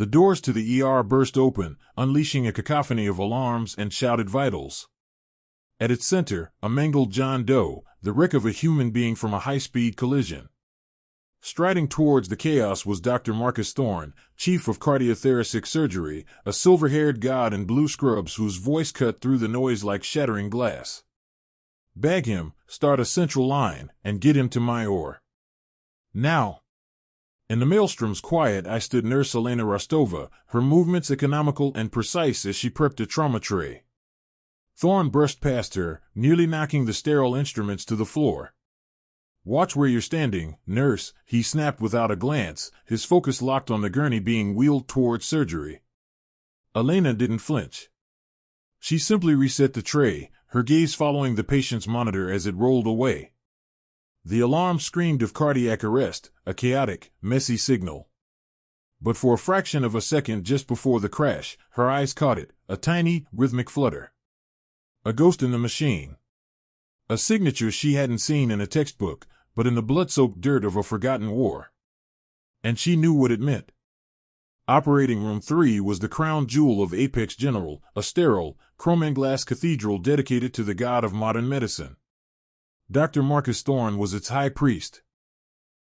The doors to the ER burst open, unleashing a cacophony of alarms and shouted vitals. At its center, a mangled John Doe, the wreck of a human being from a high-speed collision. Striding towards the chaos was Dr. Marcus Thorne, chief of cardiothoracic surgery, a silver-haired god in blue scrubs whose voice cut through the noise like shattering glass. "Bag him, start a central line, and get him to my OR. Now." In the maelstrom's quiet I stood Nurse Elena Rostova, her movements economical and precise as she prepped a trauma tray. Thorne brushed past her, nearly knocking the sterile instruments to the floor. "Watch where you're standing, nurse," he snapped without a glance, his focus locked on the gurney being wheeled towards surgery. Elena didn't flinch. She simply reset the tray, her gaze following the patient's monitor as it rolled away. The alarm screamed of cardiac arrest, a chaotic, messy signal. But for a fraction of a second just before the crash, her eyes caught it, a tiny, rhythmic flutter. A ghost in the machine. A signature she hadn't seen in a textbook, but in the blood-soaked dirt of a forgotten war. And she knew what it meant. Operating Room 3 was the crown jewel of Apex General, a sterile, chrome-and-glass cathedral dedicated to the god of modern medicine. Dr. Marcus Thorne was its high priest.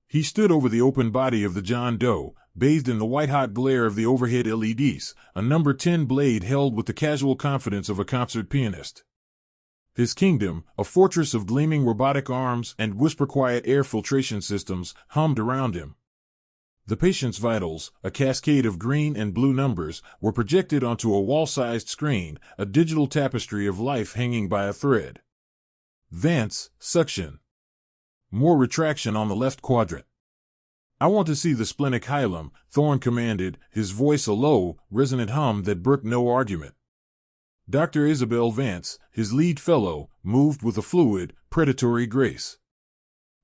He stood over the open body of the John Doe, bathed in the white-hot glare of the overhead LEDs, a number 10 blade held with the casual confidence of a concert pianist. His kingdom, a fortress of gleaming robotic arms and whisper-quiet air filtration systems, hummed around him. The patient's vitals, a cascade of green and blue numbers, were projected onto a wall-sized screen, a digital tapestry of life hanging by a thread. Vance, suction. More retraction on the left quadrant. "I want to see the splenic hilum," Thorne commanded, his voice a low, resonant hum that brooked no argument. Dr. Isabel Vance, his lead fellow, moved with a fluid, predatory grace.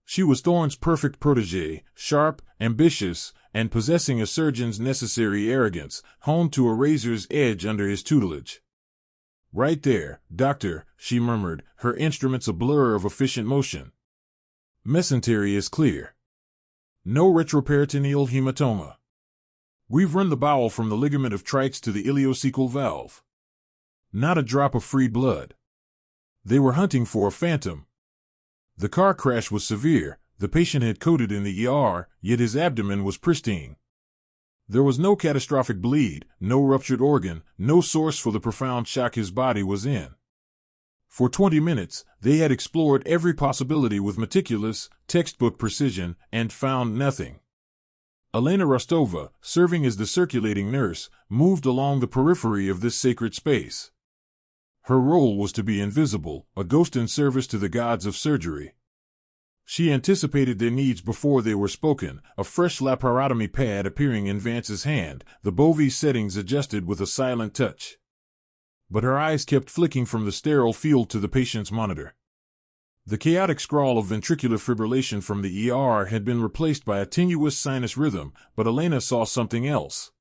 She was Thorne's perfect protégée, sharp, ambitious, and possessing a surgeon's necessary arrogance, honed to a razor's edge under his tutelage. "Right there, doctor," she murmured, her instruments a blur of efficient motion. "Mesentery is clear. No retroperitoneal hematoma. We've run the bowel from the ligament of Treitz to the ileocecal valve. Not a drop of free blood. They were hunting for a phantom. The car crash was severe, the patient had coded in the ER, yet his abdomen was pristine. There was no catastrophic bleed, no ruptured organ, no source for the profound shock his body was in. For 20 minutes, they had explored every possibility with meticulous, textbook precision, and found nothing. Elena Rostova, serving as the circulating nurse, moved along the periphery of this sacred space. Her role was to be invisible, a ghost in service to the gods of surgery. She anticipated their needs before they were spoken, a fresh laparotomy pad appearing in Vance's hand, the Bovie settings adjusted with a silent touch. But her eyes kept flicking from the sterile field to the patient's monitor. The chaotic scrawl of ventricular fibrillation from the ER had been replaced by a tenuous sinus rhythm, but Elena saw something else.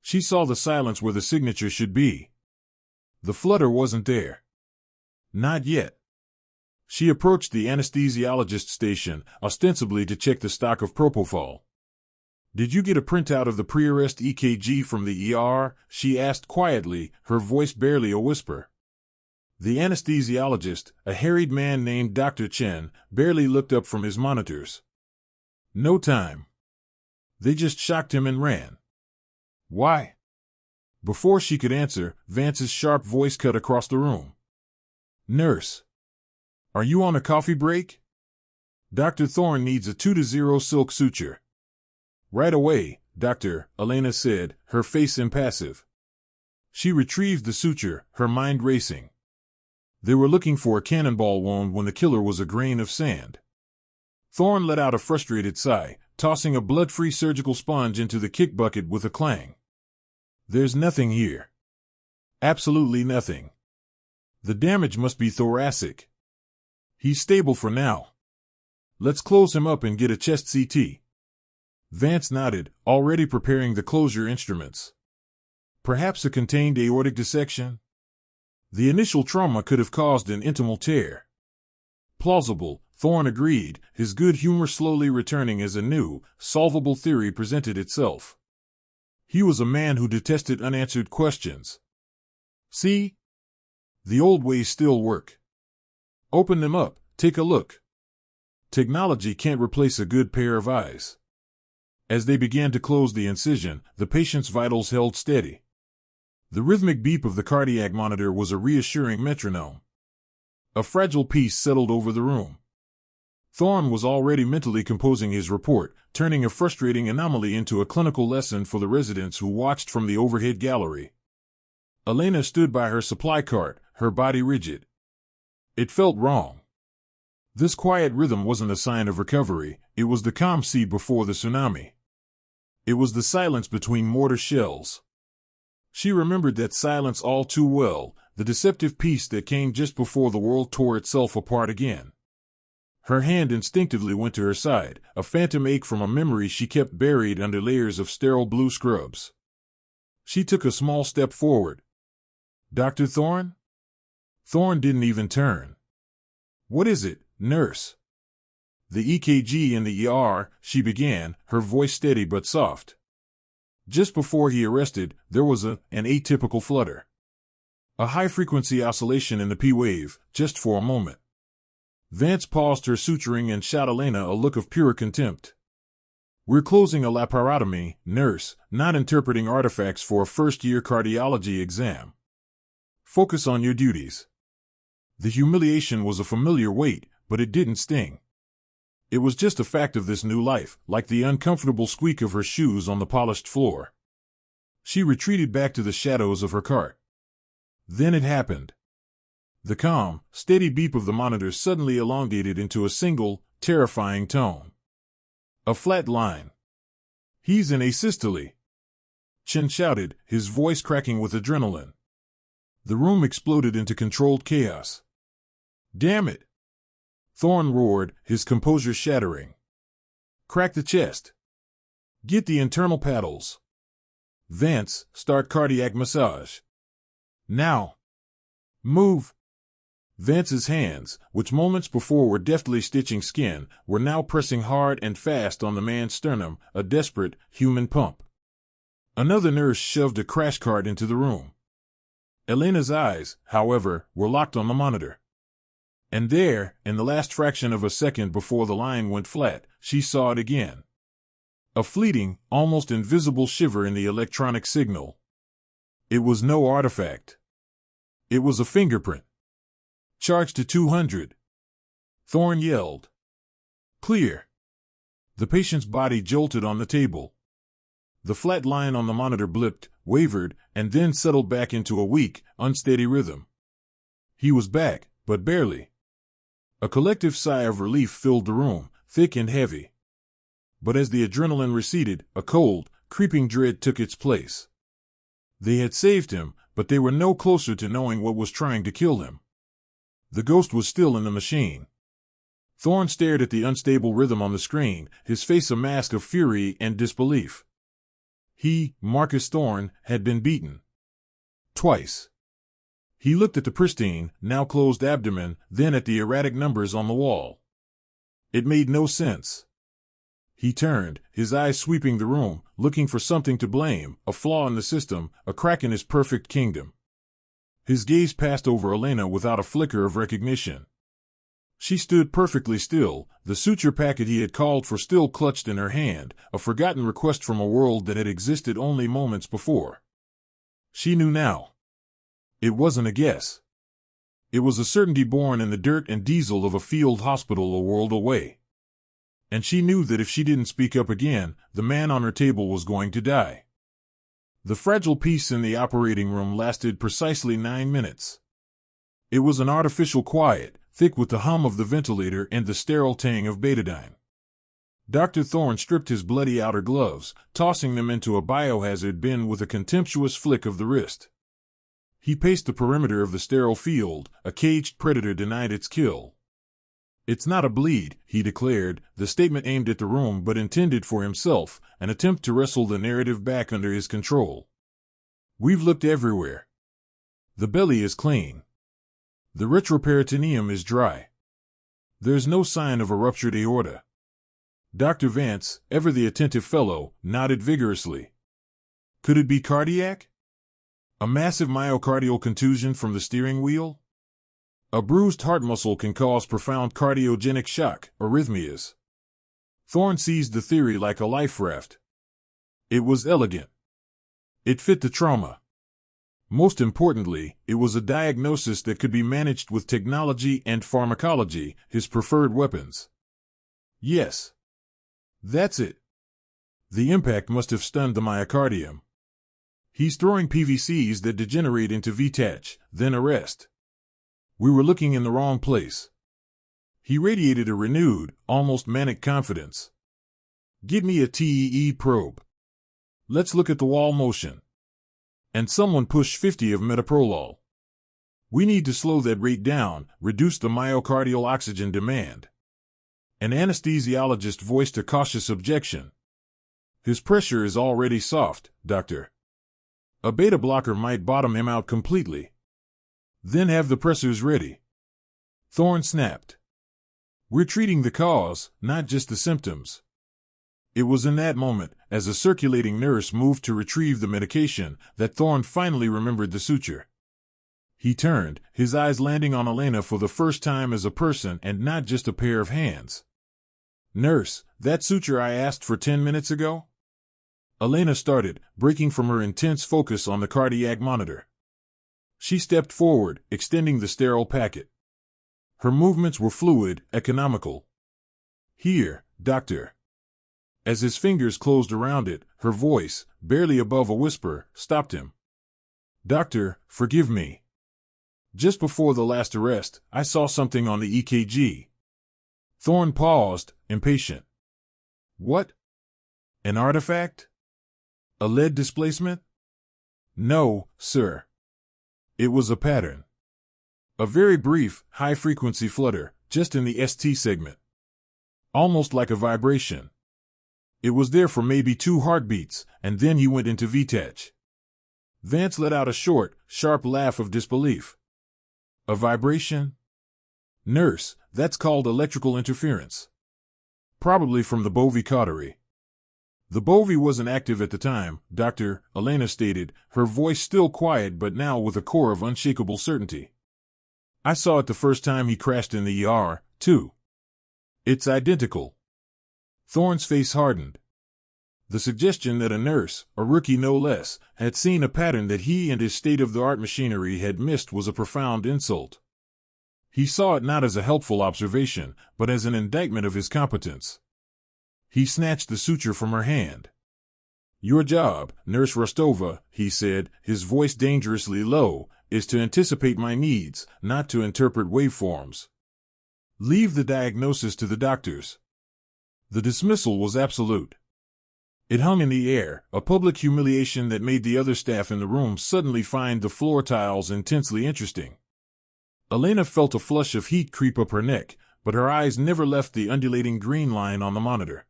She saw the silence where the signature should be. The flutter wasn't there. Not yet. She approached the anesthesiologist station, ostensibly to check the stock of propofol. "Did you get a printout of the pre-arrest EKG from the ER?" she asked quietly, her voice barely a whisper. The anesthesiologist, a harried man named Dr. Chen, barely looked up from his monitors. "No time. They just shocked him and ran." "Why?" Before she could answer, Vance's sharp voice cut across the room. "Nurse. Are you on a coffee break? Dr. Thorne needs a 2-0 silk suture." "Right away, doctor," Elena said, her face impassive. She retrieved the suture, her mind racing. They were looking for a cannonball wound when the killer was a grain of sand. Thorne let out a frustrated sigh, tossing a blood-free surgical sponge into the kick bucket with a clang. "There's nothing here. Absolutely nothing. The damage must be thoracic. He's stable for now. Let's close him up and get a chest CT." Vance nodded, already preparing the closure instruments. Perhaps a contained aortic dissection? The initial trauma could have caused an intimal tear. Plausible, Thorne agreed, his good humor slowly returning as a new, solvable theory presented itself. He was a man who detested unanswered questions. See? The old ways still work. Open them up, take a look. Technology can't replace a good pair of eyes. As they began to close the incision, the patient's vitals held steady. The rhythmic beep of the cardiac monitor was a reassuring metronome. A fragile peace settled over the room. Thorne was already mentally composing his report, turning a frustrating anomaly into a clinical lesson for the residents who watched from the overhead gallery. Elena stood by her supply cart, her body rigid. It felt wrong. This quiet rhythm wasn't a sign of recovery, it was the calm sea before the tsunami. It was the silence between mortar shells. She remembered that silence all too well, the deceptive peace that came just before the world tore itself apart again. Her hand instinctively went to her side, a phantom ache from a memory she kept buried under layers of sterile blue scrubs. She took a small step forward. "Dr. Thorne?" Thorne didn't even turn. "What is it, nurse?" "The EKG in the ER," she began, her voice steady but soft. Just before he arrested, there was an atypical flutter. A high-frequency oscillation in the P wave, just for a moment. Vance paused her suturing and shot Elena a look of pure contempt. "We're closing a laparotomy, nurse, not interpreting artifacts for a first-year cardiology exam. Focus on your duties." The humiliation was a familiar weight, but it didn't sting. It was just a fact of this new life, like the uncomfortable squeak of her shoes on the polished floor. She retreated back to the shadows of her cart. Then it happened. The calm, steady beep of the monitor suddenly elongated into a single, terrifying tone. A flat line. "He's in asystole," Chen shouted, his voice cracking with adrenaline. The room exploded into controlled chaos. "Damn it!" Thorne roared, his composure shattering. "Crack the chest. Get the internal paddles. Vance, start cardiac massage. Now. Move." Vance's hands, which moments before were deftly stitching skin, were now pressing hard and fast on the man's sternum, a desperate, human pump. Another nurse shoved a crash cart into the room. Elena's eyes, however, were locked on the monitor. And there, in the last fraction of a second before the line went flat, she saw it again. A fleeting, almost invisible shiver in the electronic signal. It was no artifact. It was a fingerprint. "Charge to 200. Thorne yelled. "Clear." The patient's body jolted on the table. The flat line on the monitor blipped, wavered, and then settled back into a weak, unsteady rhythm. He was back, but barely. A collective sigh of relief filled the room, thick and heavy. But as the adrenaline receded, a cold, creeping dread took its place. They had saved him, but they were no closer to knowing what was trying to kill him. The ghost was still in the machine. Thorne stared at the unstable rhythm on the screen, his face a mask of fury and disbelief. He, Marcus Thorne, had been beaten. Twice. He looked at the pristine, now closed abdomen, then at the erratic numbers on the wall. It made no sense. He turned, his eyes sweeping the room, looking for something to blame, a flaw in the system, a crack in his perfect kingdom. His gaze passed over Elena without a flicker of recognition. She stood perfectly still, the suture packet he had called for still clutched in her hand, a forgotten request from a world that had existed only moments before. She knew now. It wasn't a guess. It was a certainty born in the dirt and diesel of a field hospital a world away. And she knew that if she didn't speak up again, the man on her table was going to die. The fragile peace in the operating room lasted precisely 9 minutes. It was an artificial quiet, thick with the hum of the ventilator and the sterile tang of betadine. Dr. Thorne stripped his bloody outer gloves, tossing them into a biohazard bin with a contemptuous flick of the wrist. He paced the perimeter of the sterile field, a caged predator denied its kill. "It's not a bleed," he declared, the statement aimed at the room but intended for himself, an attempt to wrestle the narrative back under his control. "We've looked everywhere. The belly is clean. The retroperitoneum is dry. There's no sign of a ruptured aorta." Dr. Vance, ever the attentive fellow, nodded vigorously. Could it be cardiac? A massive myocardial contusion from the steering wheel? A bruised heart muscle can cause profound cardiogenic shock, arrhythmias. Thorne seized the theory like a life raft. It was elegant. It fit the trauma. Most importantly, it was a diagnosis that could be managed with technology and pharmacology, his preferred weapons. Yes. That's it. The impact must have stunned the myocardium. He's throwing PVCs that degenerate into VTach, then arrest. We were looking in the wrong place. He radiated a renewed, almost manic confidence. Give me a TEE probe. Let's look at the wall motion. And someone push 50 of metoprolol. We need to slow that rate down, reduce the myocardial oxygen demand. An anesthesiologist voiced a cautious objection. His pressure is already soft, doctor. A beta blocker might bottom him out completely. Then have the pressors ready. Thorne snapped. We're treating the cause, not just the symptoms. It was in that moment, as a circulating nurse moved to retrieve the medication, that Thorne finally remembered the suture. He turned, his eyes landing on Elena for the first time as a person and not just a pair of hands. Nurse, that suture I asked for 10 minutes ago? Elena started, breaking from her intense focus on the cardiac monitor. She stepped forward, extending the sterile packet. Her movements were fluid, economical. Here, doctor. As his fingers closed around it, her voice, barely above a whisper, stopped him. Doctor, forgive me. Just before the last arrest, I saw something on the EKG. Thorne paused, impatient. What? An artifact? A lead displacement? No, sir. It was a pattern. A very brief, high-frequency flutter, just in the ST segment. Almost like a vibration. It was there for maybe 2 heartbeats, and then he went into VTach. Vance let out a short, sharp laugh of disbelief. A vibration? Nurse, that's called electrical interference. Probably from the Bovie cautery. The Bovie wasn't active at the time, Dr. Elena stated, her voice still quiet but now with a core of unshakable certainty. I saw it the first time he crashed in the ER, too. It's identical. Thorne's face hardened. The suggestion that a nurse, a rookie no less, had seen a pattern that he and his state-of-the-art machinery had missed was a profound insult. He saw it not as a helpful observation, but as an indictment of his competence. He snatched the suture from her hand. Your job, Nurse Rostova, he said, his voice dangerously low, is to anticipate my needs, not to interpret waveforms. Leave the diagnosis to the doctors. The dismissal was absolute. It hung in the air, a public humiliation that made the other staff in the room suddenly find the floor tiles intensely interesting. Elena felt a flush of heat creep up her neck, but her eyes never left the undulating green line on the monitor.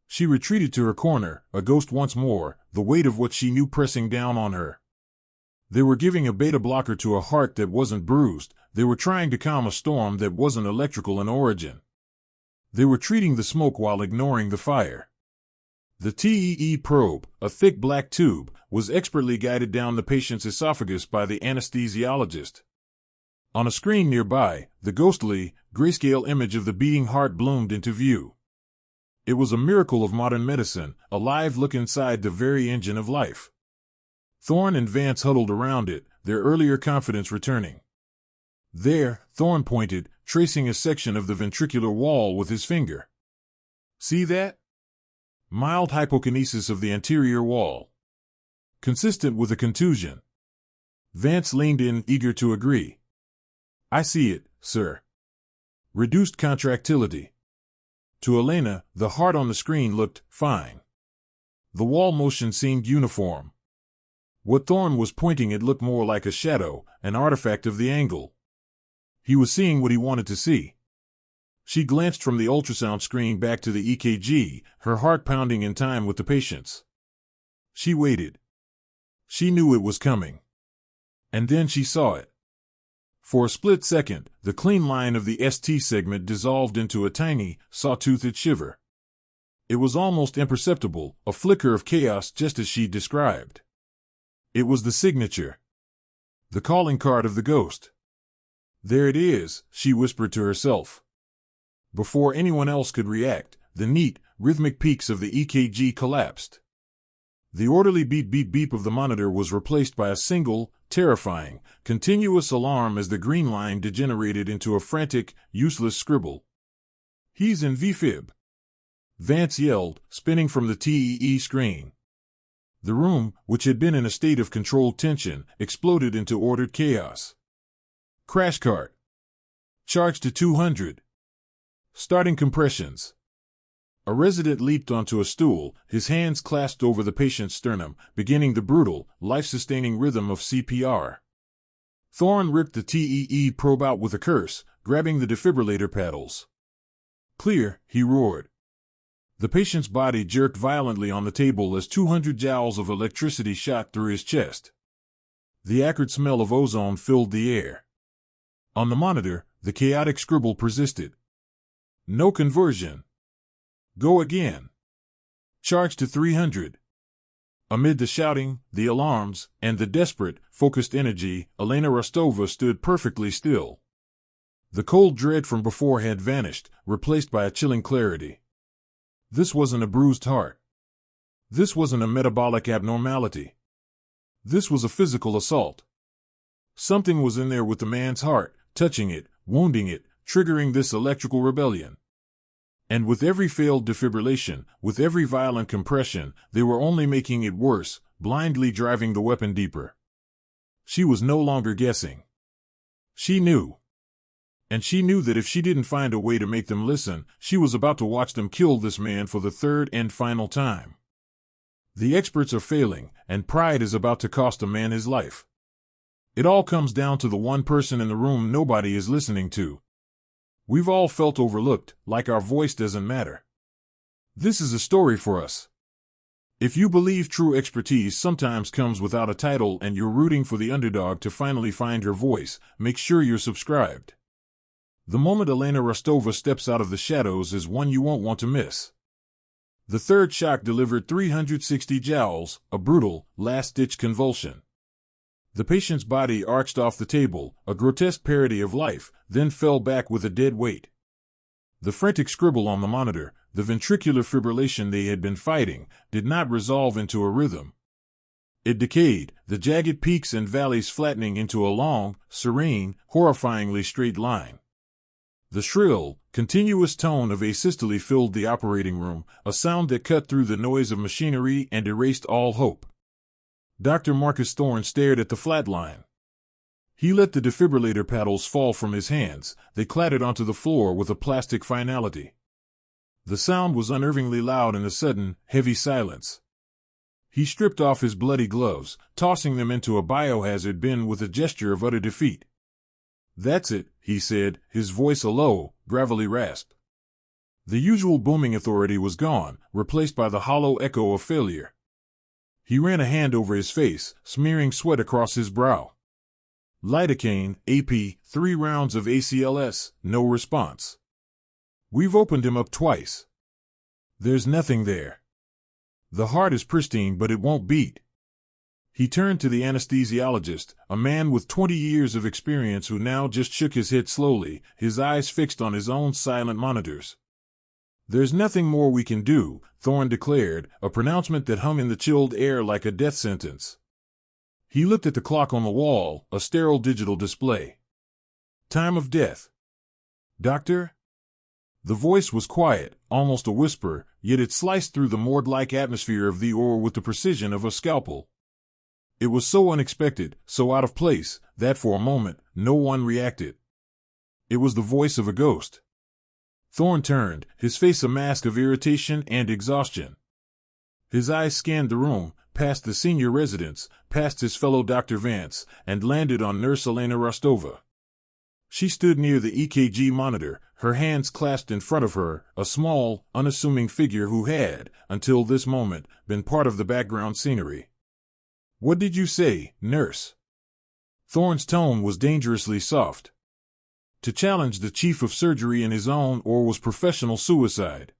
She retreated to her corner, a ghost once more, the weight of what she knew pressing down on her. They were giving a beta blocker to a heart that wasn't bruised, they were trying to calm a storm that wasn't electrical in origin. They were treating the smoke while ignoring the fire. The TEE probe, a thick black tube, was expertly guided down the patient's esophagus by the anesthesiologist. On a screen nearby, the ghostly, grayscale image of the beating heart bloomed into view. It was a miracle of modern medicine, a live look inside the very engine of life. Thorne and Vance huddled around it, their earlier confidence returning. There, Thorne pointed, tracing a section of the ventricular wall with his finger. See that? Mild hypokinesis of the anterior wall. Consistent with a contusion. Vance leaned in, eager to agree. I see it, sir. Reduced contractility. To Elena, the heart on the screen looked fine. The wall motion seemed uniform. What Thorne was pointing at looked more like a shadow, an artifact of the angle. He was seeing what he wanted to see. She glanced from the ultrasound screen back to the EKG, her heart pounding in time with the patient's. She waited. She knew it was coming. And then she saw it. For a split second, the clean line of the ST segment dissolved into a tiny, saw-toothed shiver. It was almost imperceptible, a flicker of chaos just as she described. It was the signature. The calling card of the ghost. There it is, she whispered to herself. Before anyone else could react, the neat, rhythmic peaks of the EKG collapsed. The orderly beep-beep-beep of the monitor was replaced by a single, terrifying, continuous alarm as the green line degenerated into a frantic, useless scribble. "He's in VFib," Vance yelled, spinning from the TEE screen. The room, which had been in a state of controlled tension, exploded into ordered chaos. "Crash cart. Charge to 200. Starting compressions." A resident leaped onto a stool, his hands clasped over the patient's sternum, beginning the brutal, life-sustaining rhythm of CPR. Thorne ripped the TEE probe out with a curse, grabbing the defibrillator paddles. "Clear," he roared. The patient's body jerked violently on the table as 200 joules of electricity shot through his chest. The acrid smell of ozone filled the air. On the monitor, the chaotic scribble persisted. "No conversion. Go again. Charge to 300. Amid the shouting, the alarms, and the desperate, focused energy, Elena Rostova stood perfectly still. The cold dread from before had vanished, replaced by a chilling clarity. This wasn't a bruised heart. This wasn't a metabolic abnormality. This was a physical assault. Something was in there with the man's heart, touching it, wounding it, triggering this electrical rebellion. And with every failed defibrillation, with every violent compression, they were only making it worse, blindly driving the weapon deeper. She was no longer guessing. She knew. And she knew that if she didn't find a way to make them listen, she was about to watch them kill this man for the third and final time. The experts are failing, and pride is about to cost a man his life. It all comes down to the one person in the room nobody is listening to. We've all felt overlooked, like our voice doesn't matter. This is a story for us. If you believe true expertise sometimes comes without a title and you're rooting for the underdog to finally find her voice, make sure you're subscribed. The moment Elena Rostova steps out of the shadows is one you won't want to miss. The third shock delivered 360 joules, a brutal, last-ditch convulsion. The patient's body arched off the table, a grotesque parody of life, then fell back with a dead weight. The frantic scribble on the monitor, the ventricular fibrillation they had been fighting, did not resolve into a rhythm. It decayed, the jagged peaks and valleys flattening into a long, serene, horrifyingly straight line. The shrill, continuous tone of asystole filled the operating room, a sound that cut through the noise of machinery and erased all hope. Dr. Marcus Thorne stared at the flatline. He let the defibrillator paddles fall from his hands. They clattered onto the floor with a plastic finality. The sound was unnervingly loud in the sudden, heavy silence. He stripped off his bloody gloves, tossing them into a biohazard bin with a gesture of utter defeat. "That's it," he said, his voice a low, gravelly rasp. The usual booming authority was gone, replaced by the hollow echo of failure. He ran a hand over his face, smearing sweat across his brow. "Lidocaine, AP, 3 rounds of ACLS, no response. We've opened him up twice. There's nothing there. The heart is pristine but it won't beat." He turned to the anesthesiologist, a man with 20 years of experience who now just shook his head slowly, his eyes fixed on his own silent monitors. "There's nothing more we can do," Thorne declared, a pronouncement that hung in the chilled air like a death sentence. He looked at the clock on the wall, a sterile digital display. "Time of death. Doctor?" The voice was quiet, almost a whisper, yet it sliced through the morgue-like atmosphere of the OR with the precision of a scalpel. It was so unexpected, so out of place, that for a moment, no one reacted. It was the voice of a ghost. Thorne turned, his face a mask of irritation and exhaustion. His eyes scanned the room, past the senior residents, past his fellow Dr. Vance, and landed on Nurse Elena Rostova. She stood near the EKG monitor, her hands clasped in front of her, a small, unassuming figure who had, until this moment, been part of the background scenery. "What did you say, nurse?" Thorne's tone was dangerously soft. To challenge the chief of surgery in his own OR was professional suicide.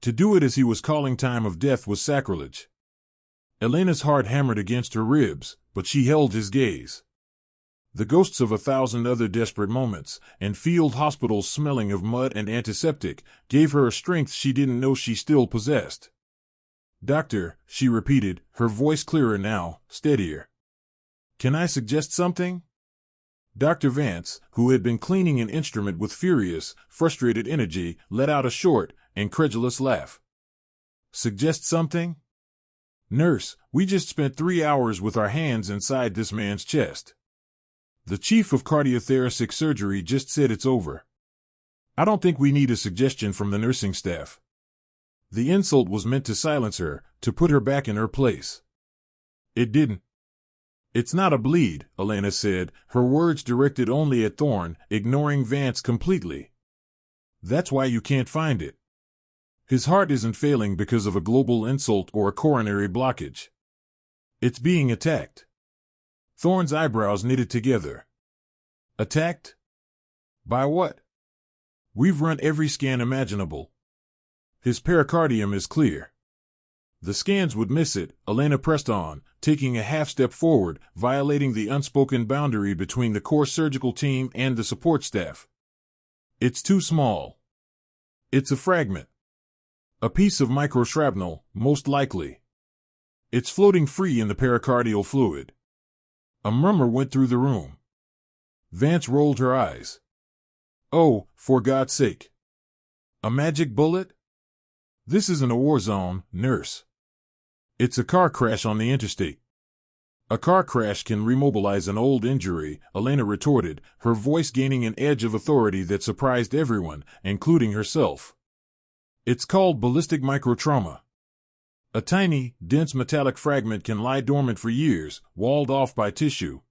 To do it as he was calling time of death was sacrilege. Elena's heart hammered against her ribs, but she held his gaze. The ghosts of 1,000 other desperate moments, and field hospitals smelling of mud and antiseptic, gave her a strength she didn't know she still possessed. "Doctor," she repeated, her voice clearer now, steadier. "Can I suggest something?" Dr. Vance, who had been cleaning an instrument with furious, frustrated energy, let out a short, incredulous laugh. "Suggest something? Nurse, we just spent 3 hours with our hands inside this man's chest. The chief of cardiothoracic surgery just said it's over. I don't think we need a suggestion from the nursing staff." The insult was meant to silence her, to put her back in her place. It didn't. "It's not a bleed," Elena said, her words directed only at Thorne, ignoring Vance completely. "That's why you can't find it. His heart isn't failing because of a global insult or a coronary blockage. It's being attacked." Thorne's eyebrows knitted together. "Attacked? By what? We've run every scan imaginable. His pericardium is clear." "The scans would miss it," Elena pressed on, taking a half step forward, violating the unspoken boundary between the core surgical team and the support staff. "It's too small. It's a fragment. A piece of microshrapnel, most likely. It's floating free in the pericardial fluid." A murmur went through the room. Vance rolled her eyes. "Oh, for God's sake. A magic bullet? This isn't a war zone, nurse. It's a car crash on the interstate." "A car crash can remobilize an old injury," Elena retorted, her voice gaining an edge of authority that surprised everyone, including herself. "It's called ballistic microtrauma. A tiny, dense metallic fragment can lie dormant for years, walled off by tissue.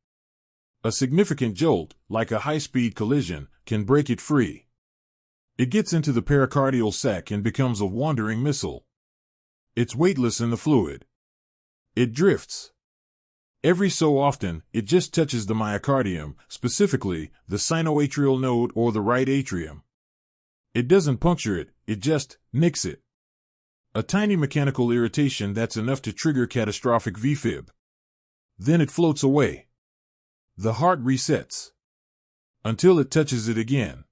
A significant jolt, like a high-speed collision, can break it free. It gets into the pericardial sac and becomes a wandering missile. It's weightless in the fluid. It drifts. Every so often, it just touches the myocardium, specifically the sinoatrial node or the right atrium. It doesn't puncture it, it just nicks it. A tiny mechanical irritation that's enough to trigger catastrophic VFib. Then it floats away. The heart resets. Until it touches it again."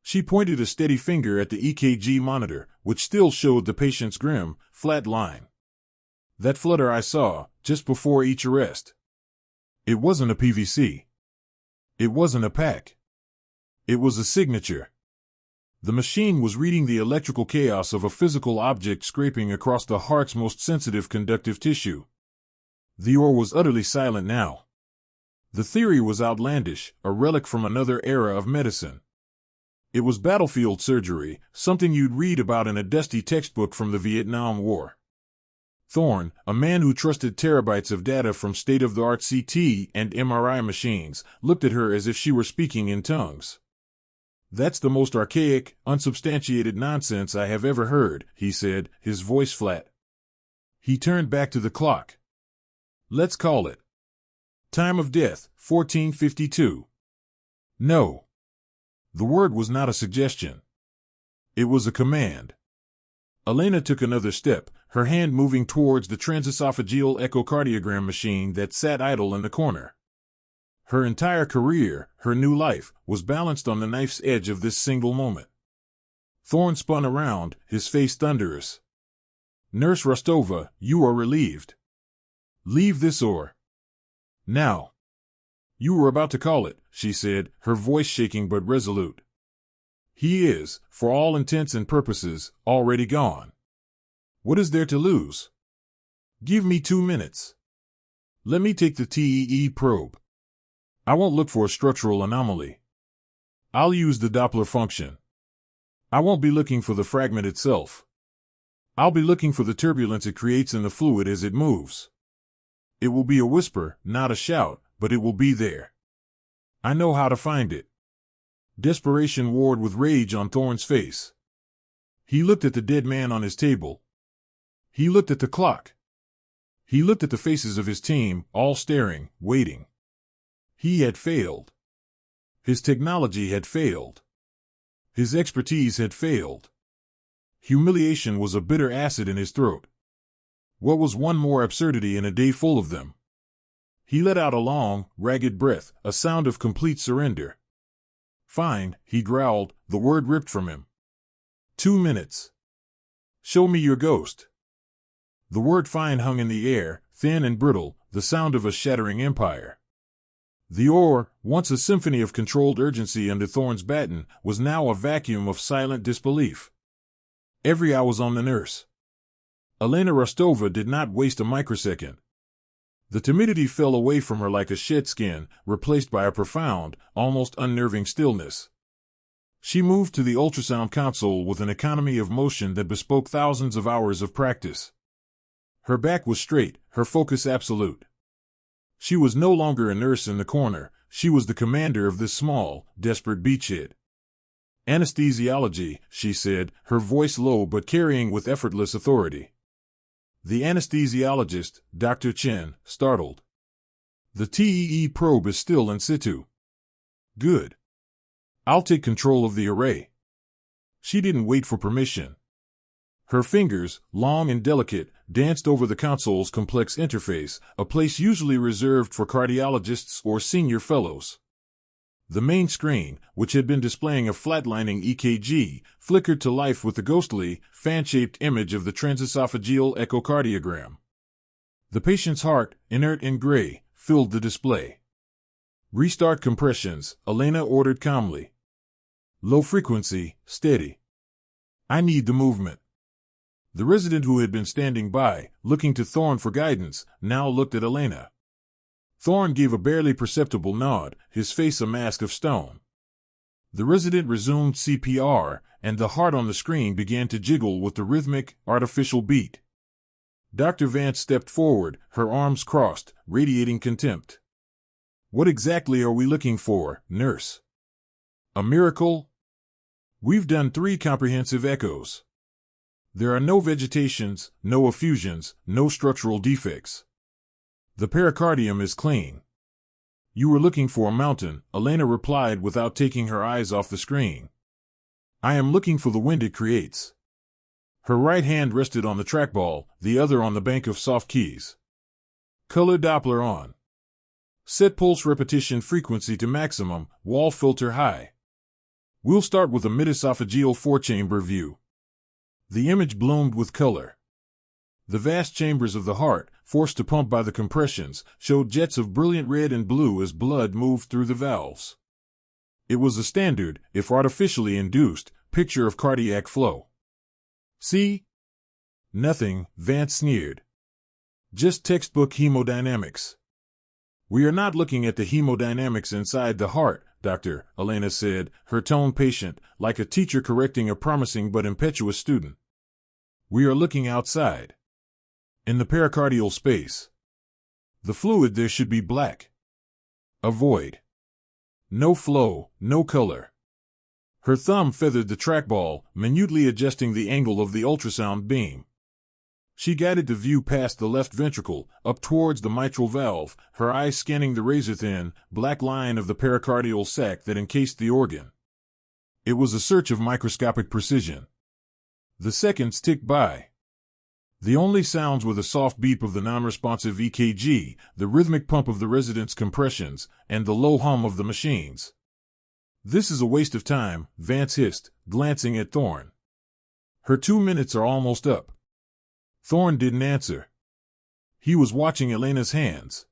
She pointed a steady finger at the EKG monitor, which still showed the patient's grim, flat line. "That flutter I saw, just before each arrest. It wasn't a PVC. It wasn't a pack. It was a signature. The machine was reading the electrical chaos of a physical object scraping across the heart's most sensitive conductive tissue." The oar was utterly silent now. The theory was outlandish, a relic from another era of medicine. It was battlefield surgery, something you'd read about in a dusty textbook from the Vietnam War. Thorne, a man who trusted terabytes of data from state-of-the-art CT and MRI machines, looked at her as if she were speaking in tongues. "That's the most archaic, unsubstantiated nonsense I have ever heard," he said, his voice flat. He turned back to the clock. "Let's call it. Time of death, 1452. No." The word was not a suggestion. It was a command. Elena took another step, her hand moving towards the transesophageal echocardiogram machine that sat idle in the corner. Her entire career, her new life, was balanced on the knife's edge of this single moment. Thorne spun around, his face thunderous. "Nurse Rostova, you are relieved. Leave this or now." "You were about to call it," she said, her voice shaking but resolute. "He is, for all intents and purposes, already gone. What is there to lose? Give me 2 minutes. Let me take the TEE probe. I won't look for a structural anomaly. I'll use the Doppler function. I won't be looking for the fragment itself. I'll be looking for the turbulence it creates in the fluid as it moves. It will be a whisper, not a shout, but it will be there. I know how to find it." Desperation warred with rage on Thorne's face. He looked at the dead man on his table. He looked at the clock. He looked at the faces of his team, all staring, waiting. He had failed. His technology had failed. His expertise had failed. Humiliation was a bitter acid in his throat. What was one more absurdity in a day full of them? He let out a long, ragged breath, a sound of complete surrender. "Fine," he growled, the word ripped from him. 2 minutes. "Show me your ghost." The word fine hung in the air, thin and brittle, the sound of a shattering empire. The oar, once a symphony of controlled urgency under Thorne's baton, was now a vacuum of silent disbelief. Every eye was on the nurse. Elena Rostova did not waste a microsecond. The timidity fell away from her like a shed skin, replaced by a profound, almost unnerving stillness. She moved to the ultrasound console with an economy of motion that bespoke thousands of hours of practice. Her back was straight, her focus absolute. She was no longer a nurse in the corner, she was the commander of this small, desperate beachhead. "Anesthesiology," she said, her voice low but carrying with effortless authority. The anesthesiologist, Dr. Chen, startled. "The TEE probe is still in situ." "Good. I'll take control of the array." She didn't wait for permission. Her fingers, long and delicate, danced over the console's complex interface, a place usually reserved for cardiologists or senior fellows. The main screen, which had been displaying a flatlining EKG, flickered to life with the ghostly, fan-shaped image of the transesophageal echocardiogram. The patient's heart, inert and gray, filled the display. "Restart compressions," Elena ordered calmly. "Low frequency, steady. I need the movement." The resident who had been standing by, looking to Thorne for guidance, now looked at Elena. Thorne gave a barely perceptible nod, his face a mask of stone. The resident resumed CPR, and the heart on the screen began to jiggle with the rhythmic, artificial beat. Dr. Vance stepped forward, her arms crossed, radiating contempt. "What exactly are we looking for, nurse? A miracle? We've done 3 comprehensive echoes. There are no vegetations, no effusions, no structural defects. The pericardium is clean." "You were looking for a mountain," Elena replied without taking her eyes off the screen. "I am looking for the wind it creates." Her right hand rested on the trackball, the other on the bank of soft keys. "Color Doppler on. Set pulse repetition frequency to maximum, wall filter high. We'll start with a mid-esophageal 4-chamber view." The image bloomed with color. The vast chambers of the heart, forced to pump by the compressions, showed jets of brilliant red and blue as blood moved through the valves. It was a standard, if artificially induced, picture of cardiac flow. "See? Nothing," Vance sneered. "Just textbook hemodynamics." "We are not looking at the hemodynamics inside the heart, Doctor," Elena said, her tone patient, like a teacher correcting a promising but impetuous student. "We are looking outside. In the pericardial space. The fluid there should be black. A void. No flow, no color." Her thumb feathered the trackball, minutely adjusting the angle of the ultrasound beam. She guided the view past the left ventricle, up towards the mitral valve, her eyes scanning the razor-thin, black line of the pericardial sac that encased the organ. It was a search of microscopic precision. The seconds ticked by. The only sounds were the soft beep of the non-responsive EKG, the rhythmic pump of the resident's compressions, and the low hum of the machines. "This is a waste of time," Vance hissed, glancing at Thorne. "Her 2 minutes are almost up." Thorne didn't answer. He was watching Elena's hands.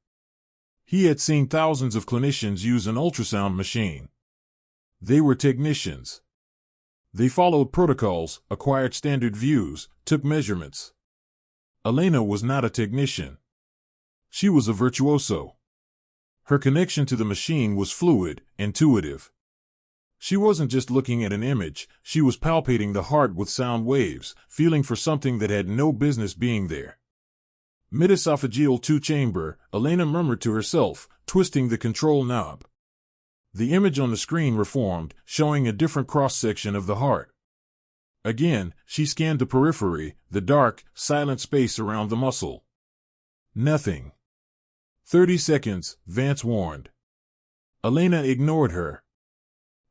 He had seen thousands of clinicians use an ultrasound machine. They were technicians. They followed protocols, acquired standard views, took measurements. Elena was not a technician. She was a virtuoso. Her connection to the machine was fluid, intuitive. She wasn't just looking at an image, she was palpating the heart with sound waves, feeling for something that had no business being there. "Mid-esophageal 2-chamber," Elena murmured to herself, twisting the control knob. The image on the screen reformed, showing a different cross-section of the heart. Again, she scanned the periphery, the dark, silent space around the muscle. Nothing. 30 seconds, Vance warned. Elena ignored her.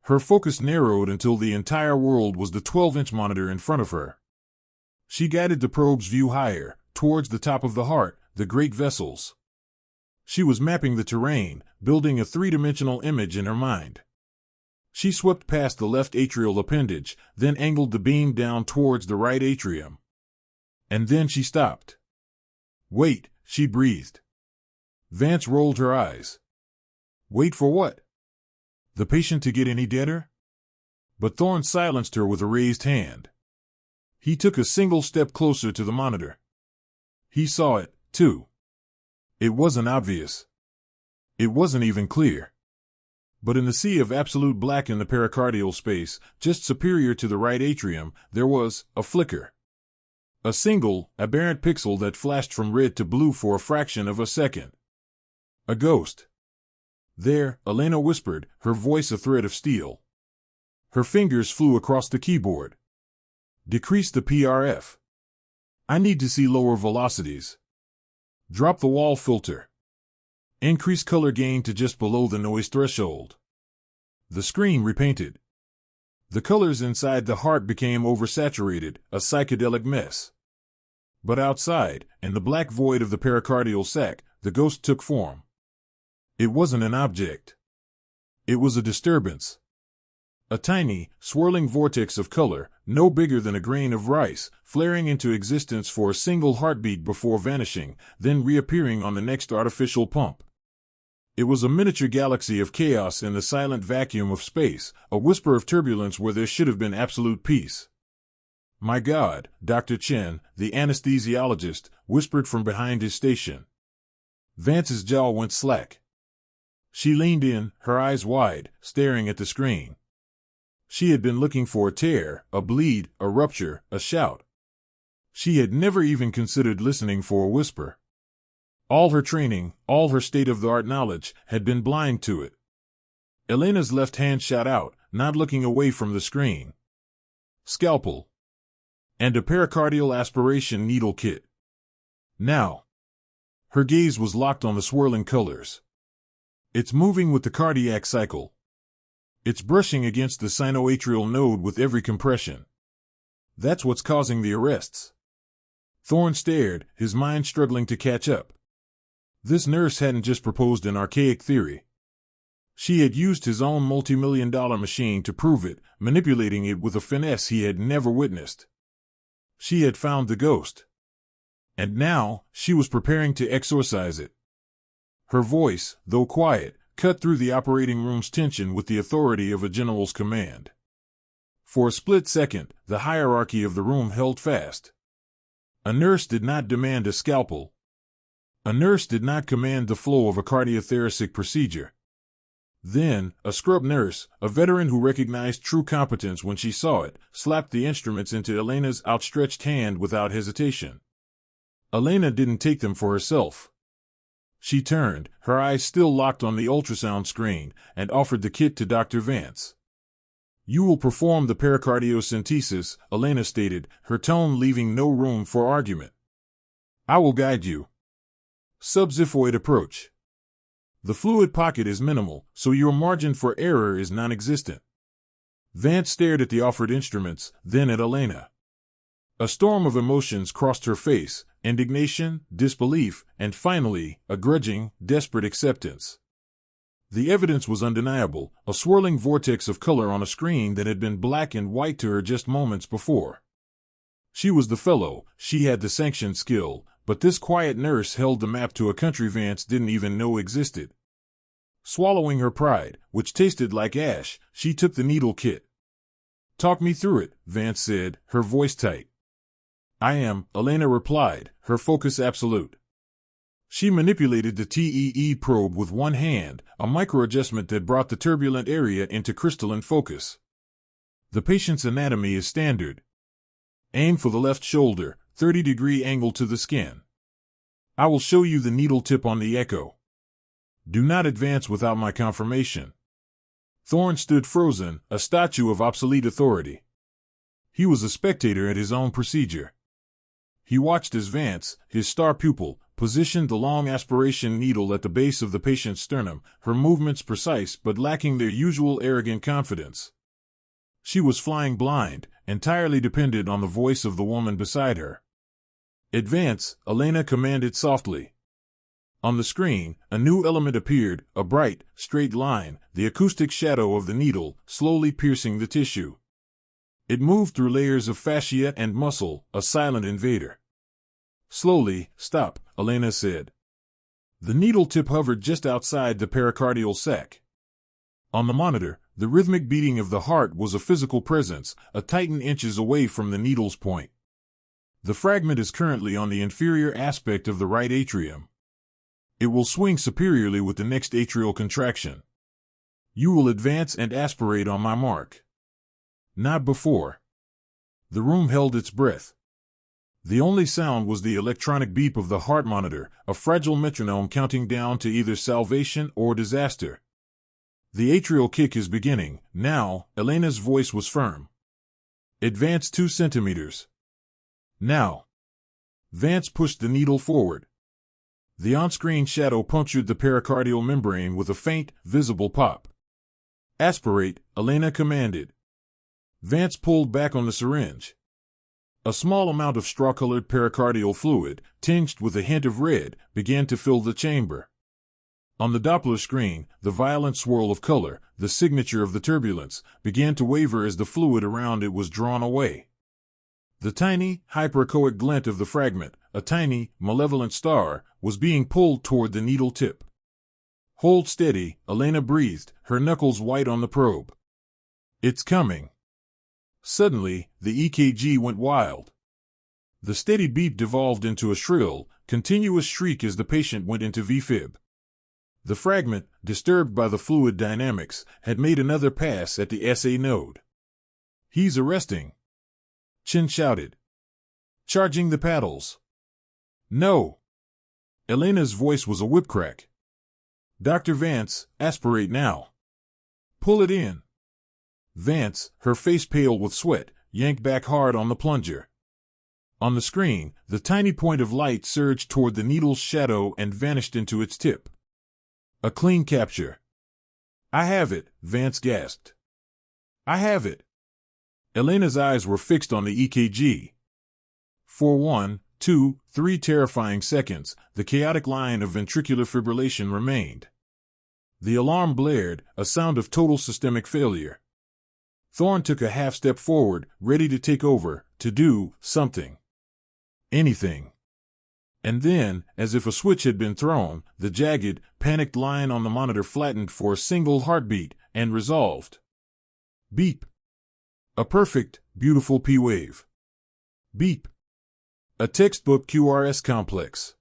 Her focus narrowed until the entire world was the 12-inch monitor in front of her. She guided the probe's view higher, towards the top of the heart, the great vessels. She was mapping the terrain, building a three-dimensional image in her mind. She swept past the left atrial appendage, then angled the beam down towards the right atrium. And then she stopped. "Wait," she breathed. Vance rolled her eyes. "Wait for what? The patient to get any deader?" But Thorne silenced her with a raised hand. He took a single step closer to the monitor. He saw it, too. It wasn't obvious. It wasn't even clear. But in the sea of absolute black in the pericardial space, just superior to the right atrium, there was a flicker. A single, aberrant pixel that flashed from red to blue for a fraction of a second. A ghost. "There," Elena whispered, her voice a thread of steel. Her fingers flew across the keyboard. "Decrease the PRF. I need to see lower velocities. Drop the wall filter. Increase color gain to just below the noise threshold." The screen repainted. The colors inside the heart became oversaturated, a psychedelic mess. But outside, in the black void of the pericardial sac, the ghost took form. It wasn't an object. It was a disturbance. A tiny, swirling vortex of color, no bigger than a grain of rice, flaring into existence for a single heartbeat before vanishing, then reappearing on the next artificial pump. It was a miniature galaxy of chaos in the silent vacuum of space, a whisper of turbulence where there should have been absolute peace. "My God," Dr. Chen, the anesthesiologist, whispered from behind his station. Vance's jaw went slack. She leaned in, her eyes wide, staring at the screen. She had been looking for a tear, a bleed, a rupture, a shout. She had never even considered listening for a whisper. All her training, all her state-of-the-art knowledge, had been blind to it. Elena's left hand shot out, not looking away from the screen. Scalpel. And a pericardial aspiration needle kit. Now. Her gaze was locked on the swirling colors. It's moving with the cardiac cycle. It's brushing against the sinoatrial node with every compression. That's what's causing the arrests. Thorne stared, his mind struggling to catch up. This nurse hadn't just proposed an archaic theory. She had used his own multi-million-dollar machine to prove it, manipulating it with a finesse he had never witnessed. She had found the ghost. And now, she was preparing to exorcise it. Her voice, though quiet, cut through the operating room's tension with the authority of a general's command. For a split second, the hierarchy of the room held fast. A nurse did not demand a scalpel. A nurse did not command the flow of a cardiothoracic procedure. Then, a scrub nurse, a veteran who recognized true competence when she saw it, slapped the instruments into Elena's outstretched hand without hesitation. Elena didn't take them for herself. She turned, her eyes still locked on the ultrasound screen, and offered the kit to Dr. Vance. "You will perform the pericardiocentesis," Elena stated, her tone leaving no room for argument. "I will guide you. Subxiphoid approach. The fluid pocket is minimal, so your margin for error is non-existent." Vance stared at the offered instruments, then at Elena. A storm of emotions crossed her face, indignation, disbelief, and finally, a grudging, desperate acceptance. The evidence was undeniable, a swirling vortex of color on a screen that had been black and white to her just moments before. She was the fellow, she had the sanctioned skill, but this quiet nurse held the map to a country Vance didn't even know existed. Swallowing her pride, which tasted like ash, she took the needle kit. "Talk me through it," Vance said, her voice tight. "I am," Elena replied, her focus absolute. She manipulated the TEE probe with one hand, a micro-adjustment that brought the turbulent area into crystalline focus. "The patient's anatomy is standard. Aim for the left shoulder, 30-degree angle to the skin. I will show you the needle tip on the echo. Do not advance without my confirmation." Thorne stood frozen, a statue of obsolete authority. He was a spectator at his own procedure. He watched as Vance, his star pupil, positioned the long aspiration needle at the base of the patient's sternum, her movements precise but lacking their usual arrogant confidence. She was flying blind, entirely depended on the voice of the woman beside her. "Advance," Elena commanded softly. On the screen, a new element appeared, a bright, straight line, the acoustic shadow of the needle, slowly piercing the tissue. It moved through layers of fascia and muscle, a silent invader. "Slowly, stop," Elena said. The needle tip hovered just outside the pericardial sac. On the monitor, the rhythmic beating of the heart was a physical presence, a titan inches away from the needle's point. "The fragment is currently on the inferior aspect of the right atrium. It will swing superiorly with the next atrial contraction. You will advance and aspirate on my mark." "Not before." The room held its breath. The only sound was the electronic beep of the heart monitor, a fragile metronome counting down to either salvation or disaster. "The atrial kick is beginning, now," Elena's voice was firm. "Advance 2 centimeters. Now." Vance pushed the needle forward. The on-screen shadow punctured the pericardial membrane with a faint, visible pop. "Aspirate," Elena commanded. Vance pulled back on the syringe. A small amount of straw-colored pericardial fluid, tinged with a hint of red, began to fill the chamber. On the Doppler screen, the violent swirl of color, the signature of the turbulence, began to waver as the fluid around it was drawn away. The tiny, hyperechoic glint of the fragment, a tiny, malevolent star, was being pulled toward the needle tip. "Hold steady," Elena breathed, her knuckles white on the probe. "It's coming." Suddenly, the EKG went wild. The steady beat devolved into a shrill, continuous shriek as the patient went into VFib. The fragment, disturbed by the fluid dynamics, had made another pass at the SA node. "He's arresting," Chin shouted. "Charging the paddles." "No." Elena's voice was a whip crack. "Dr. Vance, aspirate now. Pull it in." Vance, her face pale with sweat, yanked back hard on the plunger. On the screen, the tiny point of light surged toward the needle's shadow and vanished into its tip. A clean capture. "I have it," Vance gasped. "I have it." Elena's eyes were fixed on the EKG. For 1, 2, 3 terrifying seconds, the chaotic line of ventricular fibrillation remained. The alarm blared, a sound of total systemic failure. Thorne took a half step forward, ready to take over, to do something. Anything. And then, as if a switch had been thrown, the jagged, panicked line on the monitor flattened for a single heartbeat, and resolved. Beep. A perfect, beautiful P-wave. Beep. A textbook QRS complex.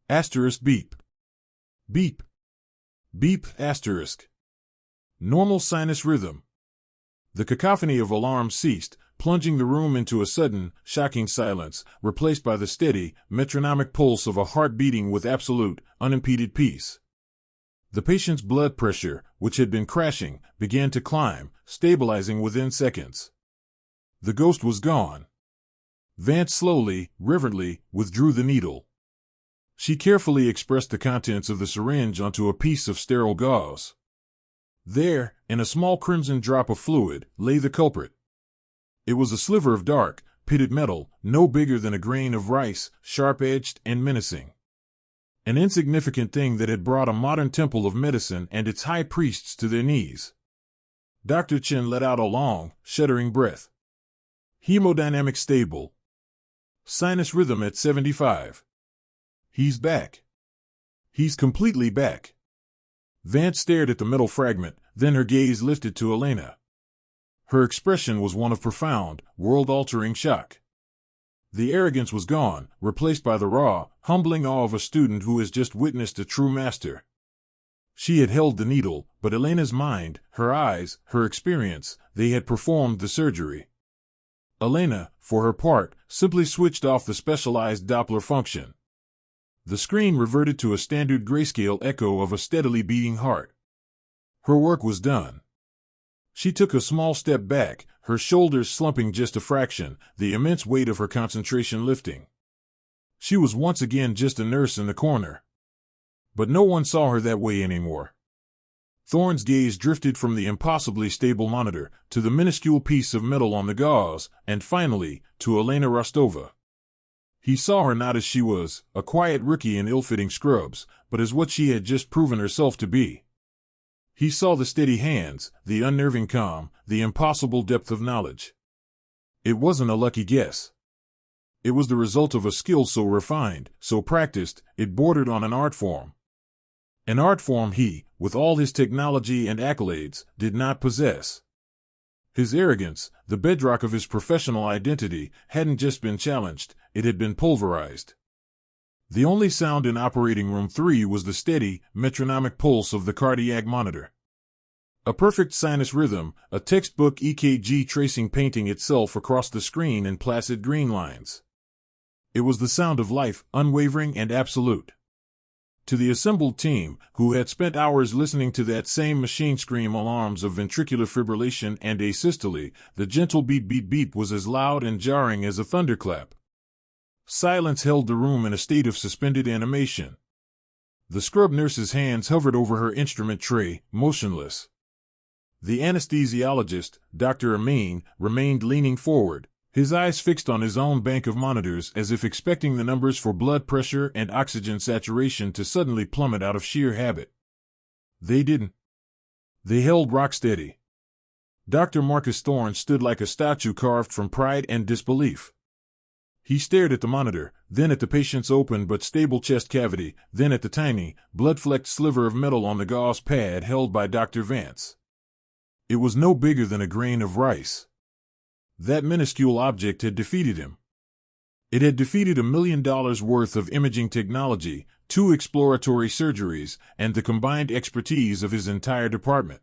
Asterisk beep. Beep. Beep asterisk. Normal sinus rhythm. The cacophony of alarms ceased, plunging the room into a sudden, shocking silence, replaced by the steady, metronomic pulse of a heart beating with absolute, unimpeded peace. The patient's blood pressure, which had been crashing, began to climb, stabilizing within seconds. The ghost was gone. Vance slowly, reverently, withdrew the needle. She carefully expressed the contents of the syringe onto a piece of sterile gauze. There, in a small crimson drop of fluid, lay the culprit. It was a sliver of dark, pitted metal, no bigger than a grain of rice, sharp-edged and menacing. An insignificant thing that had brought a modern temple of medicine and its high priests to their knees. Dr. Chen let out a long, shuddering breath. Hemodynamic stable. Sinus rhythm at 75. He's back. He's completely back. Vance stared at the metal fragment, then her gaze lifted to Elena. Her expression was one of profound, world-altering shock. The arrogance was gone, replaced by the raw, humbling awe of a student who has just witnessed a true master. She had held the needle, but Elena's mind, her eyes, her experience, they had performed the surgery. Elena, for her part, simply switched off the specialized Doppler function. The screen reverted to a standard grayscale echo of a steadily beating heart. Her work was done. She took a small step back, her shoulders slumping just a fraction, the immense weight of her concentration lifting. She was once again just a nurse in the corner. But no one saw her that way anymore. Thorne's gaze drifted from the impossibly stable monitor to the minuscule piece of metal on the gauze, and finally, to Elena Rostova. He saw her not as she was, a quiet rookie in ill-fitting scrubs, but as what she had just proven herself to be. He saw the steady hands, the unnerving calm, the impossible depth of knowledge. It wasn't a lucky guess. It was the result of a skill so refined, so practiced, it bordered on an art form. An art form he, with all his technology and accolades, did not possess. His arrogance, the bedrock of his professional identity, hadn't just been challenged, it had been pulverized. The only sound in operating room 3 was the steady, metronomic pulse of the cardiac monitor. A perfect sinus rhythm, a textbook EKG tracing painting itself across the screen in placid green lines. It was the sound of life, unwavering and absolute. To the assembled team, who had spent hours listening to that same machine scream alarms of ventricular fibrillation and asystole, the gentle beat beat beat was as loud and jarring as a thunderclap. Silence held the room in a state of suspended animation. The scrub nurse's hands hovered over her instrument tray, motionless. The anesthesiologist, Dr. Amin, remained leaning forward, his eyes fixed on his own bank of monitors as if expecting the numbers for blood pressure and oxygen saturation to suddenly plummet out of sheer habit. They didn't. They held rock steady. Dr. Marcus Thorne stood like a statue carved from pride and disbelief. He stared at the monitor, then at the patient's open but stable chest cavity, then at the tiny, blood-flecked sliver of metal on the gauze pad held by Dr. Vance. It was no bigger than a grain of rice. That minuscule object had defeated him. It had defeated $1 million worth of imaging technology, 2 exploratory surgeries, and the combined expertise of his entire department.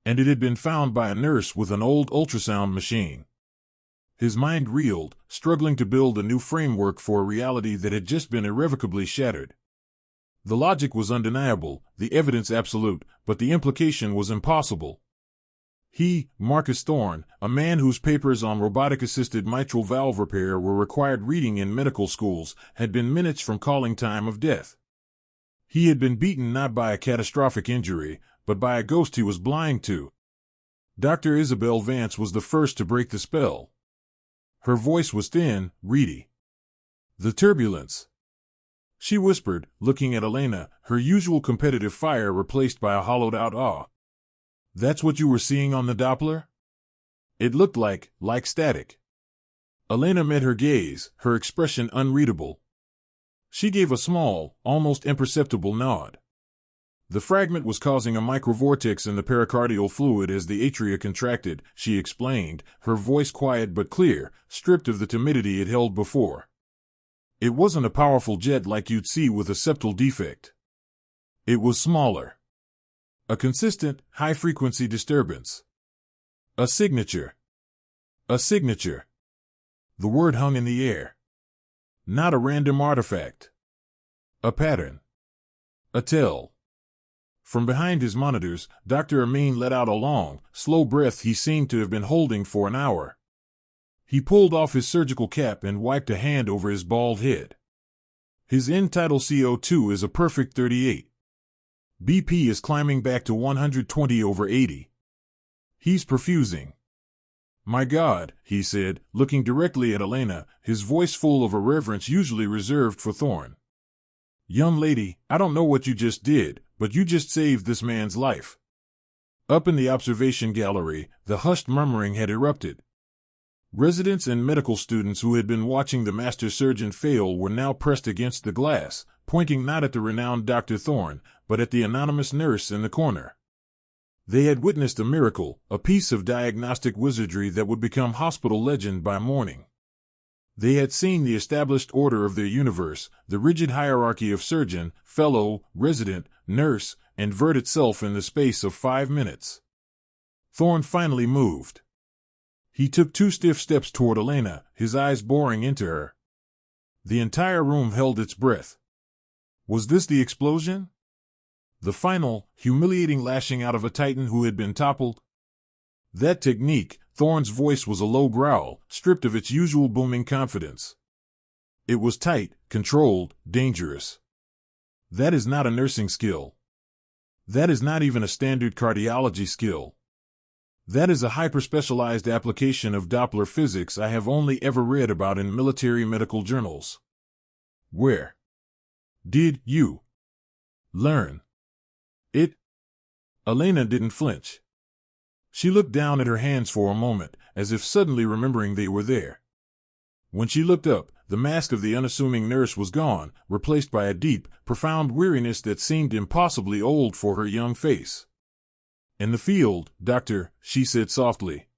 And it had been found by a nurse with an old ultrasound machine. His mind reeled, struggling to build a new framework for a reality that had just been irrevocably shattered. The logic was undeniable, the evidence absolute, but the implication was impossible. He, Marcus Thorne, a man whose papers on robotic-assisted mitral valve repair were required reading in medical schools, had been minutes from calling time of death. He had been beaten not by a catastrophic injury, but by a ghost he was blind to. Dr. Isabel Vance was the first to break the spell. Her voice was thin, reedy. The turbulence. She whispered, looking at Elena, her usual competitive fire replaced by a hollowed-out awe. That's what you were seeing on the Doppler? It looked like static. Elena met her gaze, her expression unreadable. She gave a small, almost imperceptible nod. The fragment was causing a microvortex in the pericardial fluid as the atria contracted, she explained, her voice quiet but clear, stripped of the timidity it held before. It wasn't a powerful jet like you'd see with a septal defect. It was smaller. A consistent, high-frequency disturbance. A signature. A signature. The word hung in the air. Not a random artifact. A pattern. A tell. From behind his monitors, Dr. Amin let out a long, slow breath he seemed to have been holding for an hour. He pulled off his surgical cap and wiped a hand over his bald head. His end-tidal CO2 is a perfect 38. BP is climbing back to 120/80. He's perfusing. My God, he said, looking directly at Elena, his voice full of a reverence usually reserved for Thorne. Young lady, I don't know what you just did, but you just saved this man's life. Up in the observation gallery, the hushed murmuring had erupted. Residents and medical students who had been watching the master surgeon fail were now pressed against the glass, pointing not at the renowned Dr. Thorne, but at the anonymous nurse in the corner. They had witnessed a miracle, a piece of diagnostic wizardry that would become hospital legend by morning. They had seen the established order of their universe, the rigid hierarchy of surgeon, fellow, resident, nurse, invert itself in the space of 5 minutes. Thorne finally moved. He took 2 stiff steps toward Elena, his eyes boring into her. The entire room held its breath. Was this the explosion? The final, humiliating lashing out of a titan who had been toppled? That technique, Thorne's voice was a low growl, stripped of its usual booming confidence. It was tight, controlled, dangerous. That is not a nursing skill. That is not even a standard cardiology skill. That is a hyper-specialized application of Doppler physics I have only ever read about in military medical journals. Where did you learn it? Elena didn't flinch. She looked down at her hands for a moment, as if suddenly remembering they were there. When she looked up, the mask of the unassuming nurse was gone, replaced by a deep, profound weariness that seemed impossibly old for her young face. In the field, doctor, she said softly.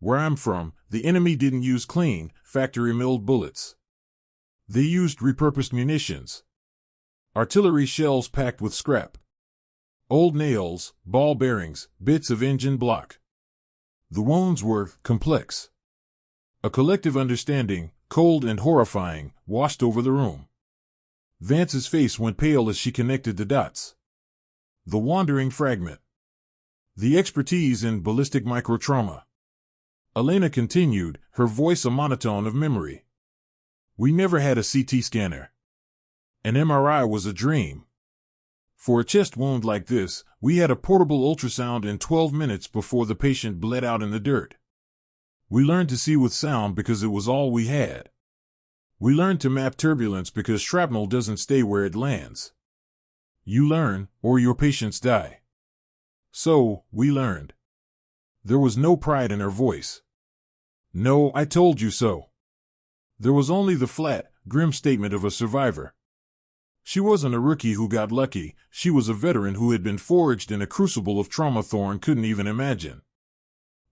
Where I'm from, the enemy didn't use clean, factory-milled bullets. They used repurposed munitions. Artillery shells packed with scrap. Old nails, ball bearings, bits of engine block. The wounds were complex. A collective understanding, cold and horrifying, washed over the room. Vance's face went pale as she connected the dots. The wandering fragment. The expertise in ballistic microtrauma. Elena continued, her voice a monotone of memory. We never had a CT scanner. An MRI was a dream. For a chest wound like this, we had a portable ultrasound in 12 minutes before the patient bled out in the dirt. We learned to see with sound because it was all we had. We learned to map turbulence because shrapnel doesn't stay where it lands. You learn, or your patients die. So, we learned. There was no pride in her voice. No, I told you so. There was only the flat, grim statement of a survivor. She wasn't a rookie who got lucky, she was a veteran who had been forged in a crucible of trauma Thorne couldn't even imagine.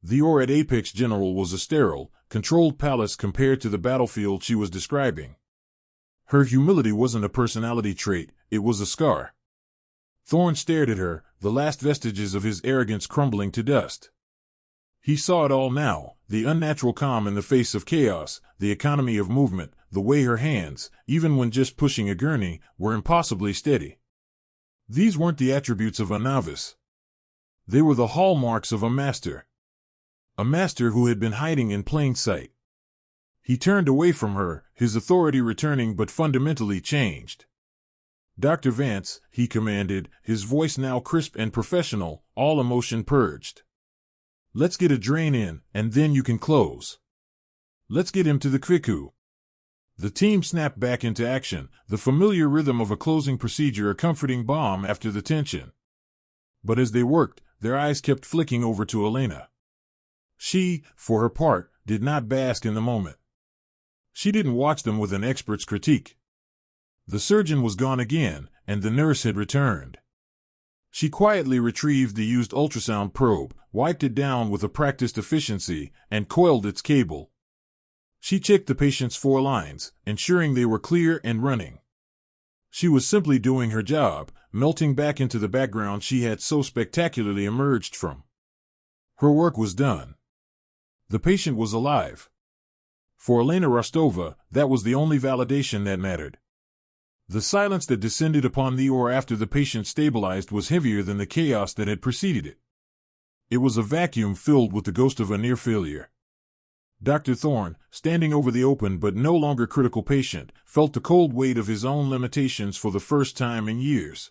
The ore at Apex General was a sterile, controlled palace compared to the battlefield she was describing. Her humility wasn't a personality trait, it was a scar. Thorne stared at her, the last vestiges of his arrogance crumbling to dust. He saw it all now, the unnatural calm in the face of chaos, the economy of movement, the way her hands, even when just pushing a gurney, were impossibly steady. These weren't the attributes of a novice. They were the hallmarks of a master. A master who had been hiding in plain sight. He turned away from her, his authority returning but fundamentally changed. Dr. Vance, he commanded, his voice now crisp and professional, all emotion purged. Let's get a drain in, and then you can close. Let's get him to the cricu. The team snapped back into action, the familiar rhythm of a closing procedure a comforting balm after the tension. But as they worked, their eyes kept flicking over to Elena. She, for her part, did not bask in the moment. She didn't watch them with an expert's critique. The surgeon was gone again, and the nurse had returned. She quietly retrieved the used ultrasound probe, wiped it down with a practiced efficiency, and coiled its cable. She checked the patient's 4 lines, ensuring they were clear and running. She was simply doing her job, melting back into the background she had so spectacularly emerged from. Her work was done. The patient was alive. For Elena Rostova, that was the only validation that mattered. The silence that descended upon the OR after the patient stabilized was heavier than the chaos that had preceded it. It was a vacuum filled with the ghost of a near failure. Dr. Thorne, standing over the open but no longer critical patient, felt the cold weight of his own limitations for the first time in years.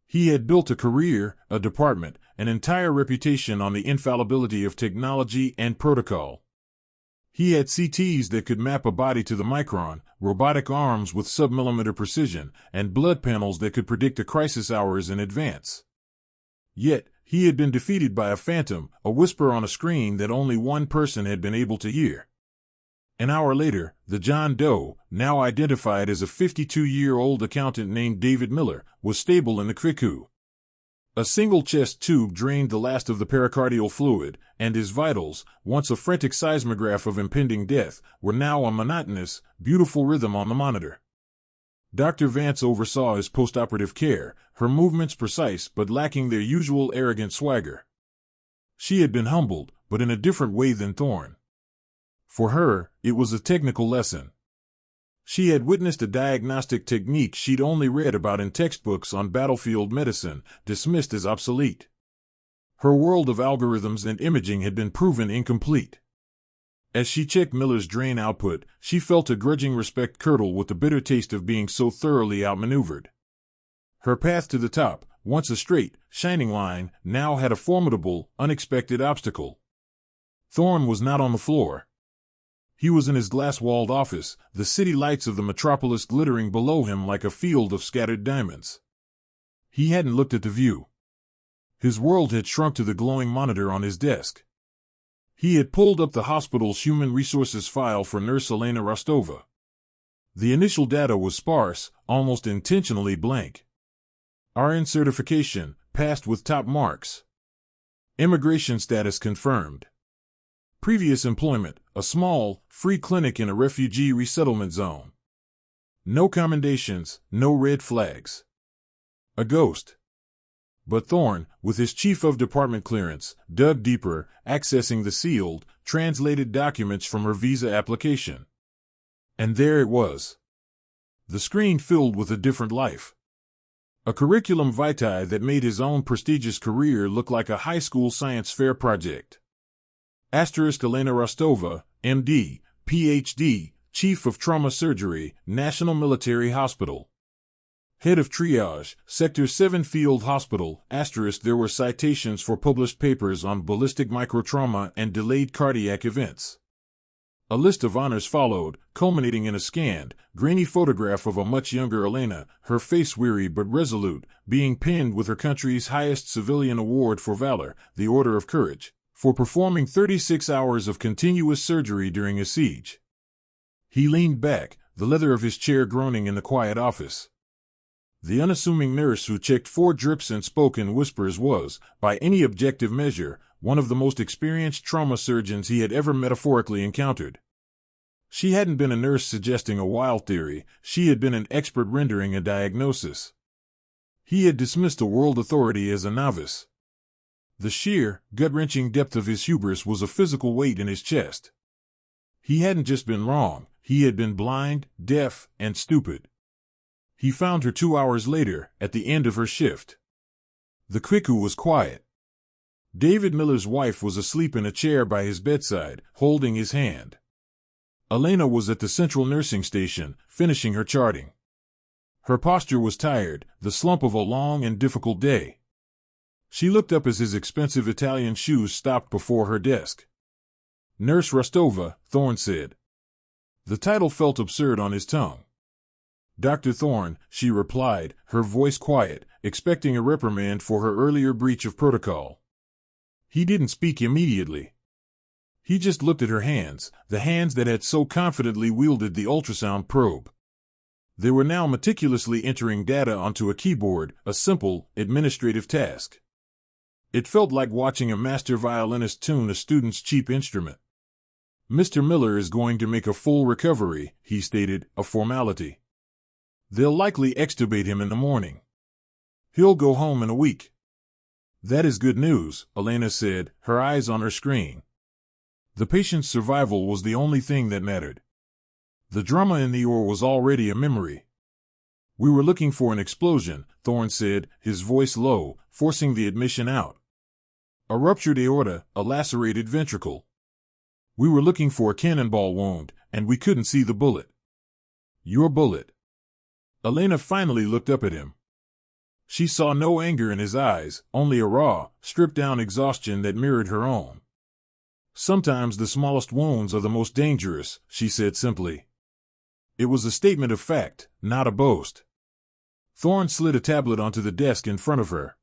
He had built a career, a department, an entire reputation on the infallibility of technology and protocol. He had CTs that could map a body to the micron, robotic arms with sub-millimeter precision, and blood panels that could predict a crisis hours in advance. Yet, he had been defeated by a phantom, a whisper on a screen that only one person had been able to hear. An hour later, the John Doe, now identified as a 52-year-old accountant named David Miller, was stable in the cricu. A single chest tube drained the last of the pericardial fluid, and his vitals, once a frantic seismograph of impending death, were now a monotonous, beautiful rhythm on the monitor. Dr. Vance oversaw his postoperative care, her movements precise but lacking their usual arrogant swagger. She had been humbled, but in a different way than Thorne. For her, it was a technical lesson. She had witnessed a diagnostic technique she'd only read about in textbooks on battlefield medicine, dismissed as obsolete. Her world of algorithms and imaging had been proven incomplete. As she checked Miller's drain output, she felt a grudging respect curdle with the bitter taste of being so thoroughly outmaneuvered. Her path to the top, once a straight, shining line, now had a formidable, unexpected obstacle. Thorne was not on the floor. He was in his glass-walled office, the city lights of the metropolis glittering below him like a field of scattered diamonds. He hadn't looked at the view. His world had shrunk to the glowing monitor on his desk. He had pulled up the hospital's human resources file for Nurse Elena Rostova. The initial data was sparse, almost intentionally blank. RN certification, passed with top marks. Immigration status confirmed. Previous employment, a small, free clinic in a refugee resettlement zone. No commendations, no red flags. A ghost. But Thorne, with his chief of department clearance, dug deeper, accessing the sealed, translated documents from her visa application. And there it was. The screen filled with a different life. A curriculum vitae that made his own prestigious career look like a high school science fair project. Asterisk Elena Rostova, MD, PhD, Chief of Trauma Surgery, National Military Hospital. Head of Triage, Sector 7 Field Hospital, asterisk there were citations for published papers on ballistic microtrauma and delayed cardiac events. A list of honors followed, culminating in a scanned, grainy photograph of a much younger Elena, her face weary but resolute, being pinned with her country's highest civilian award for valor, the Order of Courage, for performing 36 hours of continuous surgery during a siege. He leaned back, the leather of his chair groaning in the quiet office. The unassuming nurse who checked 4 drips and spoke in whispers was, by any objective measure, one of the most experienced trauma surgeons he had ever metaphorically encountered. She hadn't been a nurse suggesting a wild theory, she had been an expert rendering a diagnosis. He had dismissed a world authority as a novice. The sheer, gut-wrenching depth of his hubris was a physical weight in his chest. He hadn't just been wrong, he had been blind, deaf, and stupid. He found her 2 hours later, at the end of her shift. The cuckoo was quiet. David Miller's wife was asleep in a chair by his bedside, holding his hand. Elena was at the central nursing station, finishing her charting. Her posture was tired, the slump of a long and difficult day. She looked up as his expensive Italian shoes stopped before her desk. Nurse Rostova, Thorne said. The title felt absurd on his tongue. Dr. Thorne, she replied, her voice quiet, expecting a reprimand for her earlier breach of protocol. He didn't speak immediately. He just looked at her hands, the hands that had so confidently wielded the ultrasound probe. They were now meticulously entering data onto a keyboard, a simple, administrative task. It felt like watching a master violinist tune a student's cheap instrument. Mr. Miller is going to make a full recovery, he stated, a formality. They'll likely extubate him in the morning. He'll go home in a week. That is good news, Elena said, her eyes on her screen. The patient's survival was the only thing that mattered. The drama in the OR was already a memory. We were looking for an explosion, Thorne said, his voice low, forcing the admission out. A ruptured aorta, a lacerated ventricle. We were looking for a cannonball wound, and we couldn't see the bullet. Your bullet. Elena finally looked up at him. She saw no anger in his eyes, only a raw, stripped-down exhaustion that mirrored her own. Sometimes the smallest wounds are the most dangerous, she said simply. It was a statement of fact, not a boast. Thorne slid a tablet onto the desk in front of her.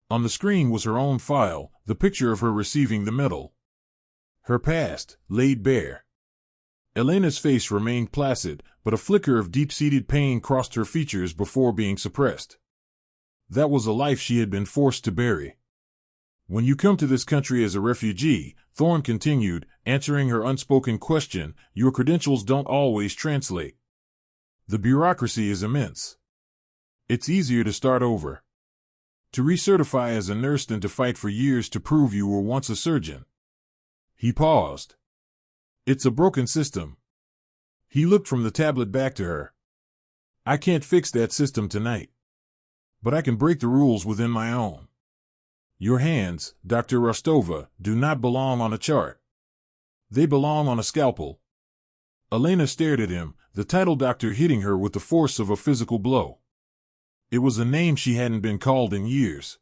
On the screen was her own file, the picture of her receiving the medal. Her past, laid bare. Elena's face remained placid, but a flicker of deep-seated pain crossed her features before being suppressed. That was a life she had been forced to bury. When you come to this country as a refugee, Thorne continued, answering her unspoken question, your credentials don't always translate. The bureaucracy is immense. It's easier to start over. To recertify as a nurse than to fight for years to prove you were once a surgeon. He paused. It's a broken system. He looked from the tablet back to her. I can't fix that system tonight. But I can break the rules within my own. Your hands, Dr. Rostova, do not belong on a chart. They belong on a scalpel. Elena stared at him, the title doctor hitting her with the force of a physical blow. It was a name she hadn't been called in years.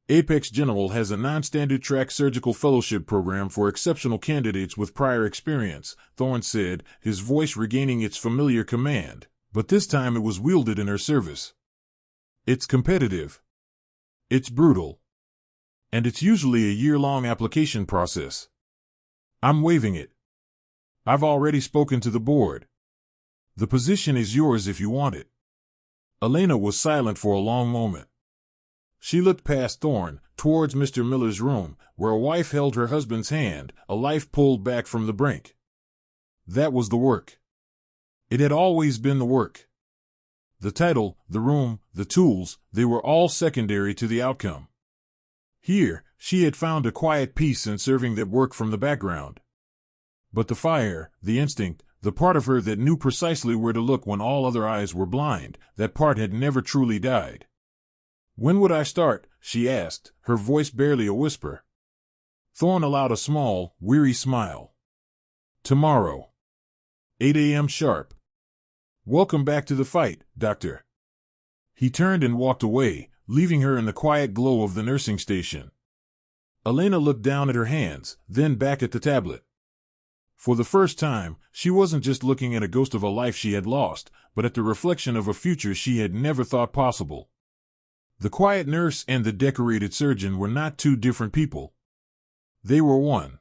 Apex General has a non-standard track surgical fellowship program for exceptional candidates with prior experience, Thorne said, his voice regaining its familiar command, but this time it was wielded in her service. It's competitive. It's brutal. And it's usually a year-long application process. I'm waiving it. I've already spoken to the board. The position is yours if you want it. Elena was silent for a long moment. She looked past Thorne, towards Mr. Miller's room, where a wife held her husband's hand, a life pulled back from the brink. That was the work. It had always been the work. The title, the room, the tools, they were all secondary to the outcome. Here, she had found a quiet peace in serving that work from the background. But the fire, the instinct, the part of her that knew precisely where to look when all other eyes were blind, that part had never truly died. When would I start? She asked, her voice barely a whisper. Thorne allowed a small, weary smile. Tomorrow. 8 a.m. sharp. Welcome back to the fight, Doctor. He turned and walked away, leaving her in the quiet glow of the nursing station. Elena looked down at her hands, then back at the tablet. For the first time, she wasn't just looking at a ghost of a life she had lost, but at the reflection of a future she had never thought possible. The quiet nurse and the decorated surgeon were not two different people. They were one.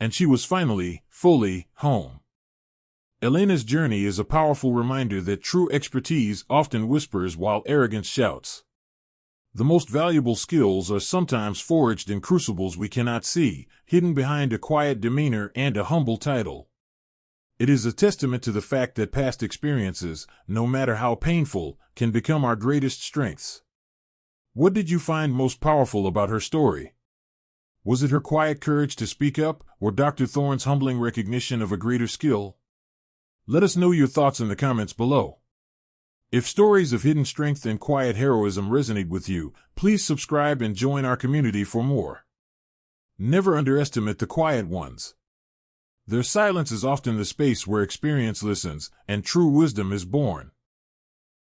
And she was finally, fully, home. Elena's journey is a powerful reminder that true expertise often whispers while arrogance shouts. The most valuable skills are sometimes forged in crucibles we cannot see, hidden behind a quiet demeanor and a humble title. It is a testament to the fact that past experiences, no matter how painful, can become our greatest strengths. What did you find most powerful about her story? Was it her quiet courage to speak up, or Dr. Thorne's humbling recognition of a greater skill? Let us know your thoughts in the comments below. If stories of hidden strength and quiet heroism resonate with you, please subscribe and join our community for more. Never underestimate the quiet ones. Their silence is often the space where experience listens and true wisdom is born.